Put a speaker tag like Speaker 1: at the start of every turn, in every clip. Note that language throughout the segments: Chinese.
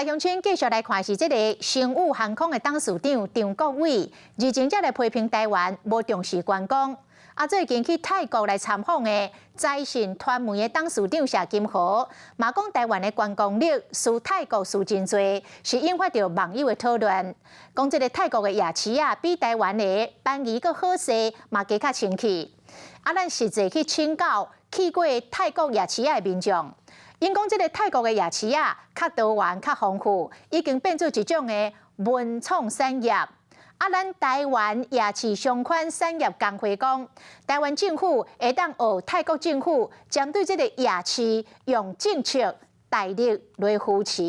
Speaker 1: 来乡亲继续来看是这个商务航空的董事长张国伟，日前才来批评台湾无重视观光。最近去泰国来参访的在信传媒的董事长谢金河，嘛讲台湾的观光率输泰国输真多，是引发着网友的讨论。讲这个泰国的夜市比台湾的便宜搁好势，嘛加较清气。咱实际去请教去过泰国夜市的民众。因讲，这个泰国的夜市较多元、较丰富，已经变做一种的文创产业。咱台湾夜市相关产业工会讲，台湾政府会当学泰国政府，针对这个夜市用政策大力来扶持。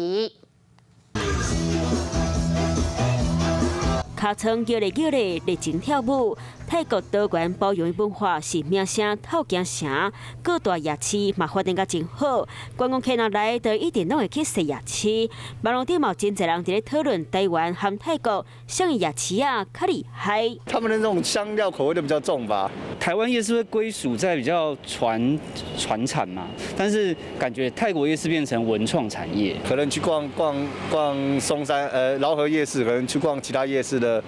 Speaker 2: 尻川叫咧，热情跳舞。泰国多元包容的文化是名声透镜城，各大夜市嘛发展甲真好。观光客若来，就一定拢会去踅夜市。网络顶嘛真侪人伫咧讨论台湾和泰国啥个夜市较厉害。
Speaker 3: 他们的那种香料口味都比较重吧。
Speaker 4: 台湾夜市会归属在比较传产嘛，但是感觉泰国夜市变成文创产业。
Speaker 3: 可能去逛松山饶河夜市，可能去逛其他夜市的。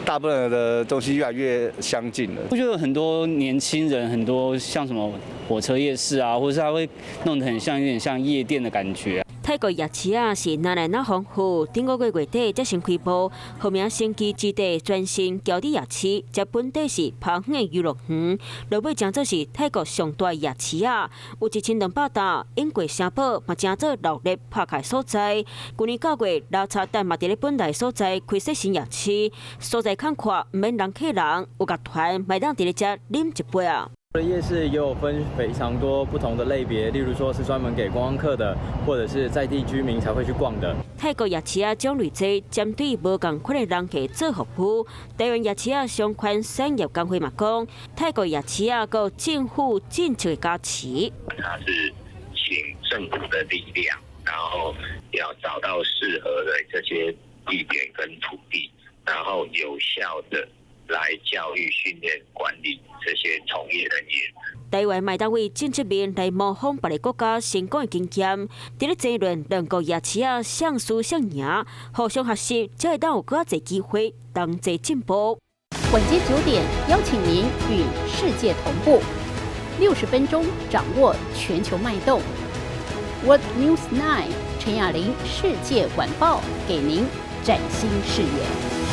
Speaker 3: 大部分的东西越来越相近了。
Speaker 4: 我觉得很多年轻人，很多像什么火车夜市啊，或者是他会弄得很像有点像夜店的感觉。
Speaker 2: 泰国夜市是哪来哪丰富？顶个月底才先开播，后面升级基地转型交地夜市，则本地是澎湖的娱乐园，落尾将做是泰国上大夜市有1200担，英国城堡嘛将做热烈拍开所在。去年9月，老茶蛋嘛伫咧本来所在开设新夜市，所在看看唔免人客人，有个团买当伫咧遮啉一杯
Speaker 5: 夜市也有分非常多不同的类别，例如说是专门给观光客的，或者是在地居民才会去逛的。
Speaker 2: 泰国夜市种类多，针对无共款的人客做服务。台湾夜市相关产业工会嘛讲，泰国夜市有政府政策的加持。
Speaker 6: 它是请政府的力量，然后要找到适合的这些地点跟土地，然后有效的来教育、训练、管理这些从业人员。
Speaker 2: 台湾麦当为政策面来模仿别个国家成功的经验，伫咧争论两国夜市像输像赢，互相学习，才会当有更侪机会，同齐进步。
Speaker 7: 晚间9点，邀请您与世界同步，60分钟掌握全球脉动。What News 9，陈雅玲世界晚报给您崭新视野。